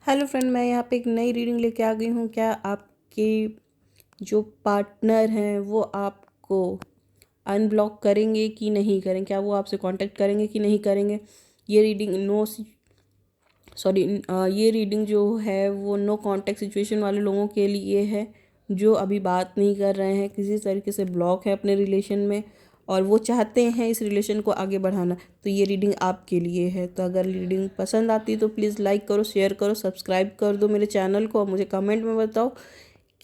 Hello friend, मैं यहाँ पे एक नई रीडिंग लेके आ गई हूँ। क्या आपके जो पार्टनर हैं वो आपको अनब्लॉक करेंगे कि नहीं करेंगे? क्या वो आपसे कांटेक्ट करेंगे कि नहीं करेंगे? ये रीडिंग ये रीडिंग जो है वो नो कांटेक्ट सिचुएशन वाले लोगों के लिए है, जो अभी बात नहीं कर रहे हैं, किसी तरीके से ब्लॉक है अपने रिलेशन में और वो चाहते हैं इस रिलेशन को आगे बढ़ाना। तो ये रीडिंग आपके लिए है। तो अगर रीडिंग पसंद आती है तो प्लीज़ लाइक करो, शेयर करो, सब्सक्राइब कर दो मेरे चैनल को और मुझे कमेंट में बताओ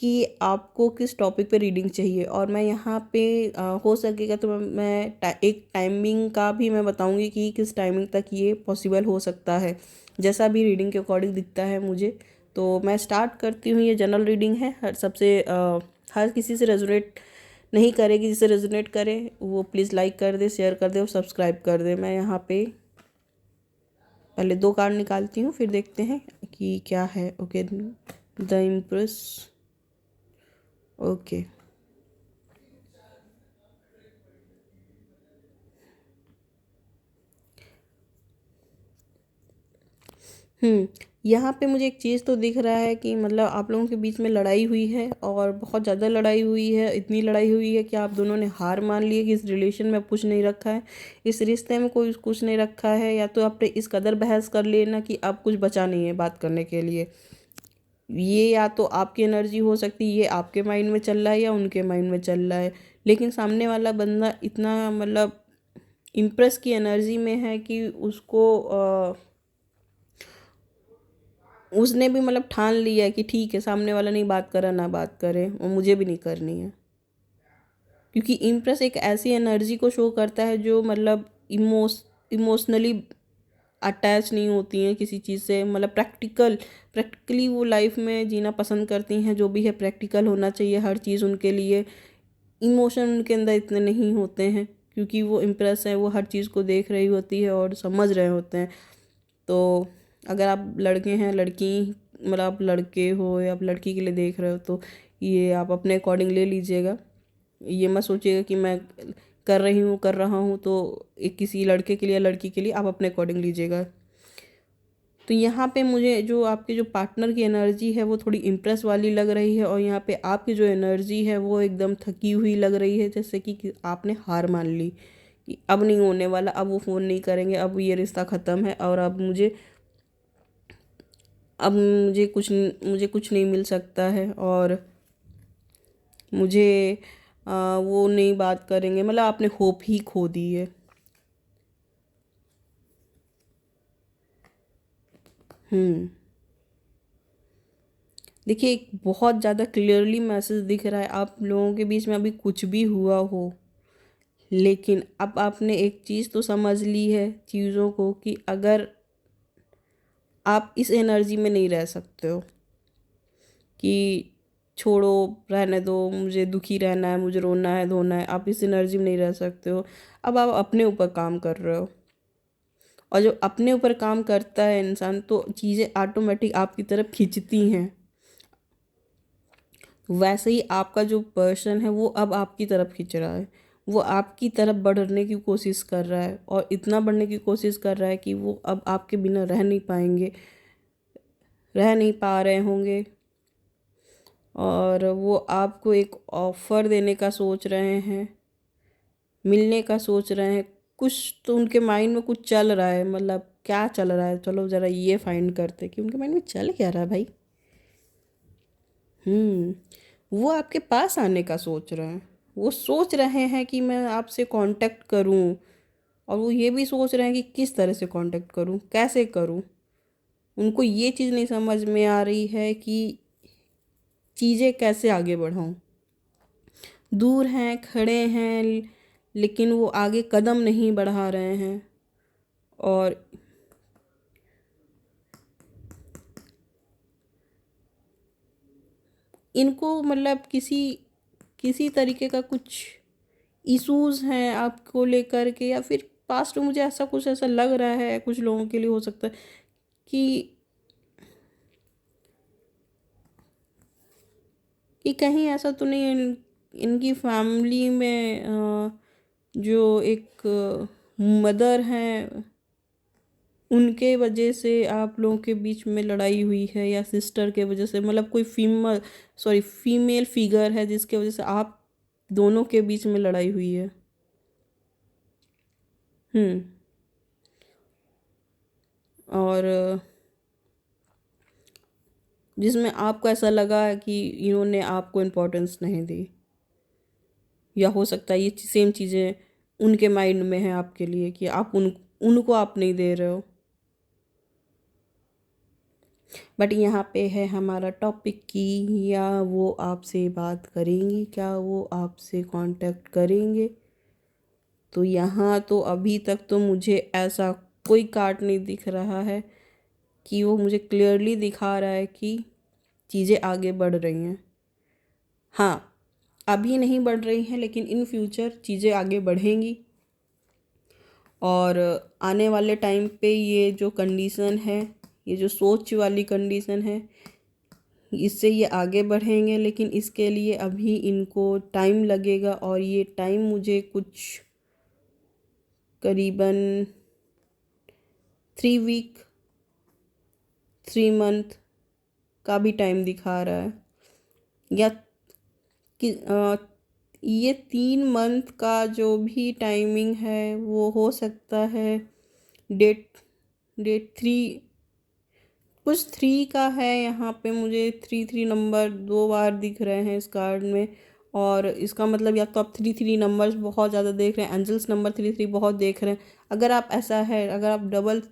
कि आपको किस टॉपिक पे रीडिंग चाहिए। और मैं यहाँ पे हो सकेगा तो एक टाइमिंग का भी मैं बताऊँगी कि किस टाइमिंग तक ये पॉसिबल हो सकता है, जैसा भी रीडिंग के अकॉर्डिंग दिखता है मुझे। तो मैं स्टार्ट करती हूँ। ये जनरल रीडिंग है, हर किसी से रेजोनेट नहीं करेगी। जिसे रेजोनेट करे वो प्लीज़ लाइक कर दे, शेयर कर दे और सब्सक्राइब कर दे। मैं यहाँ पे पहले 2 कार्ड निकालती हूँ, फिर देखते हैं कि क्या है। Okay, the impress. ओके, यहाँ पे मुझे एक चीज़ तो दिख रहा है कि मतलब आप लोगों के बीच में लड़ाई हुई है और बहुत ज़्यादा लड़ाई हुई है। इतनी लड़ाई हुई है कि आप दोनों ने हार मान ली है कि इस रिलेशन में अब कुछ नहीं रखा है, इस रिश्ते में कोई कुछ नहीं रखा है। या तो आपने इस कदर बहस कर लेना कि अब कुछ बचा नहीं है बात करने के लिए। ये या तो आपकी एनर्जी हो सकती है, ये आपके माइंड में चल रहा है या उनके माइंड में चल रहा है। लेकिन सामने वाला बंदा इतना मतलब इम्प्रेस की एनर्जी में है कि उसने भी मतलब ठान लिया है कि ठीक है, सामने वाला नहीं बात कर रहा ना बात करे और मुझे भी नहीं करनी है। क्योंकि इम्प्रेस एक ऐसी एनर्जी को शो करता है जो मतलब इमोशनली अटैच नहीं होती हैं किसी चीज़ से। मतलब प्रैक्टिकली वो लाइफ में जीना पसंद करती हैं। जो भी है प्रैक्टिकल होना चाहिए हर चीज़ उनके लिए। इमोशन उनके अंदर इतने नहीं होते हैं क्योंकि वो इम्प्रेस है, वो हर चीज़ को देख रही होती है और समझ रहे होते हैं। तो अगर आप लड़के हैं, लड़की मतलब आप लड़के हो या आप लड़की के लिए देख रहे हो तो ये आप अपने अकॉर्डिंग ले लीजिएगा। ये मत सोचिएगा कि मैं कर रहा हूँ तो एक किसी लड़के के लिए या लड़की के लिए, आप अपने अकॉर्डिंग लीजिएगा। तो यहाँ पे मुझे जो आपके जो पार्टनर की एनर्जी है वो थोड़ी इम्प्रेस वाली लग रही है और यहाँ पे आपकी जो एनर्जी है वो एकदम थकी हुई लग रही है, जैसे कि आपने हार मान ली कि अब नहीं होने वाला, अब वो फ़ोन नहीं करेंगे, अब ये रिश्ता ख़त्म है और मुझे कुछ नहीं मिल सकता है और मुझे वो नहीं बात करेंगे। मतलब आपने होप ही खो दी है। हम्म देखिए, एक बहुत ज़्यादा क्लियरली मैसेज दिख रहा है। आप लोगों के बीच में अभी कुछ भी हुआ हो, लेकिन अब आपने एक चीज़ तो समझ ली है चीज़ों को कि अगर आप इस एनर्जी में नहीं रह सकते हो कि छोड़ो, रहने दो, मुझे दुखी रहना है, मुझे रोना है धोना है, आप इस एनर्जी में नहीं रह सकते हो। अब आप अपने ऊपर काम कर रहे हो और जब अपने ऊपर काम करता है इंसान तो चीज़ें ऑटोमेटिक आपकी तरफ खींचती हैं। वैसे ही आपका जो पर्सन है वो अब आपकी तरफ खींच रहा है। वो आपकी तरफ बढ़ने की कोशिश कर रहा है और इतना बढ़ने की कोशिश कर रहा है कि वो अब आपके बिना रह नहीं पा रहे होंगे। और वो आपको एक ऑफ़र देने का सोच रहे हैं, मिलने का सोच रहे हैं। कुछ तो उनके माइंड में कुछ चल रहा है। मतलब क्या चल रहा है, चलो ज़रा ये फाइंड करते हैं कि उनके माइंड में चल क्या रहा है भाई। वो आपके पास आने का सोच रहे हैं। वो सोच रहे हैं कि मैं आपसे कांटेक्ट करूं और वो ये भी सोच रहे हैं कि किस तरह से कांटेक्ट करूं, कैसे करूं। उनको ये चीज़ नहीं समझ में आ रही है कि चीज़ें कैसे आगे बढ़ाऊं। दूर हैं, खड़े हैं, लेकिन वो आगे कदम नहीं बढ़ा रहे हैं। और इनको मतलब किसी तरीके का कुछ इश्यूज हैं आपको लेकर के, या फिर पास्ट में मुझे ऐसा लग रहा है, कुछ लोगों के लिए हो सकता है कि कहीं ऐसा तो नहीं है इनकी फैमिली में जो एक मदर हैं उनके वजह से आप लोगों के बीच में लड़ाई हुई है, या सिस्टर के वजह से, मतलब कोई फीमेल फिगर है जिसके वजह से आप दोनों के बीच में लड़ाई हुई है। हम्म। और जिसमें आपको ऐसा लगा है कि इन्होंने आपको इम्पोर्टेंस नहीं दी, या हो सकता है ये सेम चीज़ें उनके माइंड में है आपके लिए कि आप उनको आप नहीं दे रहे हो। बट यहाँ पे है हमारा टॉपिक कि या वो आपसे बात करेंगी, क्या वो आपसे कांटेक्ट करेंगे। तो यहाँ तो अभी तक तो मुझे ऐसा कोई कार्ड नहीं दिख रहा है कि वो मुझे क्लियरली दिखा रहा है कि चीज़ें आगे बढ़ रही हैं। हाँ, अभी नहीं बढ़ रही हैं, लेकिन इन फ्यूचर चीज़ें आगे बढ़ेंगी। और आने वाले टाइम पे ये जो कंडीशन है, ये जो सोच वाली कंडीशन है, इससे ये आगे बढ़ेंगे। लेकिन इसके लिए अभी इनको टाइम लगेगा, और ये टाइम मुझे कुछ करीबन 3 वीक 3 मंथ का भी टाइम दिखा रहा है। या कि ये 3 मंथ का जो भी टाइमिंग है वो हो सकता है डेट डेट 3, कुछ 3 का है। यहाँ पे मुझे 3 नंबर 2 बार दिख रहे हैं इस कार्ड में। और इसका मतलब या तो आप 3 नंबर्स बहुत ज़्यादा देख रहे हैं, एंजल्स नंबर 3 बहुत देख रहे हैं। अगर आप ऐसा है, अगर आप डबल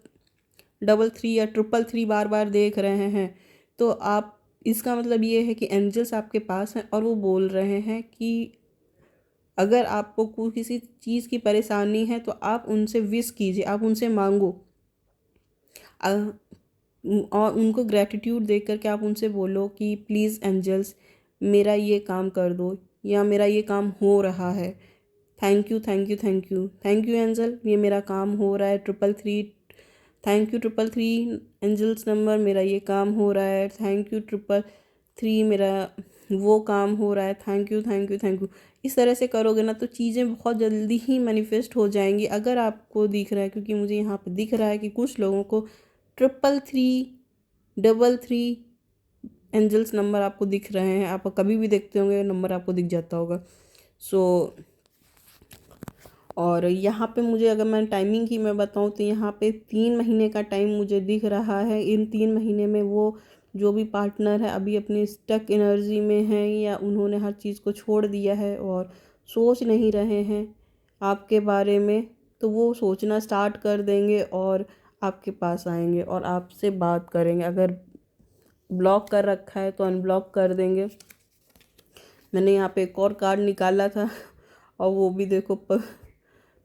डबल 3 या ट्रिपल 3 बार बार देख रहे हैं, तो आप, इसका मतलब ये है कि एंजल्स आपके पास हैं और वो बोल रहे हैं कि अगर आपको किसी चीज़ की परेशानी है तो आप उनसे विश कीजिए, आप उनसे मांगो। और उनको ग्रैटिट्यूड देख कर के आप उनसे बोलो कि प्लीज़ एंजल्स, मेरा ये काम कर दो, या मेरा ये काम हो रहा है। Thank you thank you thank you thank you angel, ये मेरा काम हो रहा है। 333, थैंक यू 333 एंजल्स नंबर, मेरा ये काम हो रहा है। थैंक यू 333, मेरा वो काम हो रहा है। Thank you thank you thank you. इस तरह से करोगे ना तो चीज़ें बहुत जल्दी ही मैनिफेस्ट हो जाएंगी, अगर आपको दिख रहा है। क्योंकि मुझे यहाँ पे दिख रहा है कि कुछ लोगों को 333 एंजल्स नंबर आपको दिख रहे हैं। आप कभी भी देखते होंगे नंबर आपको दिख जाता होगा। सो और यहाँ पे मुझे, अगर मैं टाइमिंग की मैं बताऊँ तो यहाँ पे 3 महीने का टाइम मुझे दिख रहा है। इन 3 महीने में वो जो भी पार्टनर है अभी अपनी स्टक एनर्जी में है, या उन्होंने हर चीज़ को छोड़ दिया है और सोच नहीं रहे हैं आपके बारे में, तो वो सोचना स्टार्ट कर देंगे और आपके पास आएंगे और आपसे बात करेंगे। अगर ब्लॉक कर रखा है तो अनब्लॉक कर देंगे। मैंने यहाँ पे एक और कार्ड निकाला था, और वो भी देखो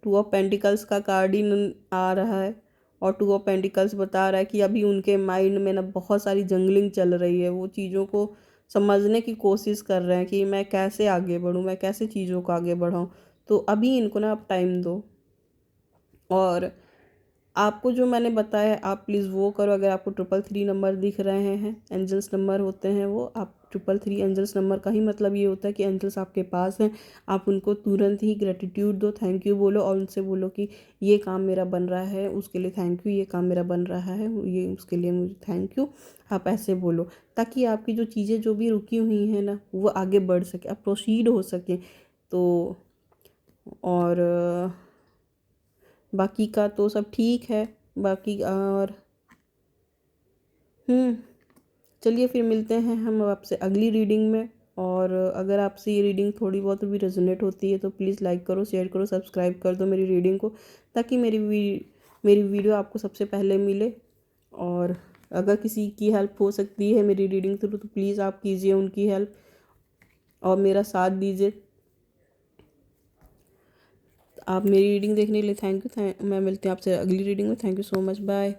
2 ऑफ पेंटिकल्स का कार्ड ही आ रहा है। और 2 ऑफ पेंटिकल्स बता रहा है कि अभी उनके माइंड में ना बहुत सारी जंगलिंग चल रही है। वो चीज़ों को समझने की कोशिश कर रहे हैं कि मैं कैसे आगे बढ़ूँ, मैं कैसे चीज़ों को आगे बढ़ाऊँ। तो अभी इनको ना आप टाइम दो, और आपको जो मैंने बताया आप प्लीज़ वो करो। अगर आपको 333 नंबर दिख रहे हैं, एंजल्स नंबर होते हैं वो, आप 333 एंजल्स नंबर का ही मतलब ये होता है कि एंजल्स आपके पास हैं। आप उनको तुरंत ही ग्रेटिट्यूड दो, थैंक यू बोलो, और उनसे बोलो कि ये काम मेरा बन रहा है उसके लिए थैंक यू, ये काम मेरा बन रहा है ये उसके लिए मुझे थैंक यू। आप ऐसे बोलो ताकि आपकी जो चीज़ें जो भी रुकी हुई हैं ना वो आगे बढ़ सके, आप प्रोसीड हो सके। तो और बाकी का तो सब ठीक है। बाकी और चलिए फिर मिलते हैं हम आपसे अगली रीडिंग में। और अगर आपसे ये रीडिंग थोड़ी बहुत भी रेजोनेट होती है तो प्लीज़ लाइक करो, शेयर करो, सब्सक्राइब कर दो मेरी रीडिंग को, ताकि मेरी वीडियो आपको सबसे पहले मिले। और अगर किसी की हेल्प हो सकती है मेरी रीडिंग थ्रू तो प्लीज़ आप कीजिए उनकी हेल्प और मेरा साथ दीजिए। आप मेरी रीडिंग देखने के लिए थैंक यू। मैं मिलती हूँ आपसे अगली रीडिंग में। Thank you so much, bye.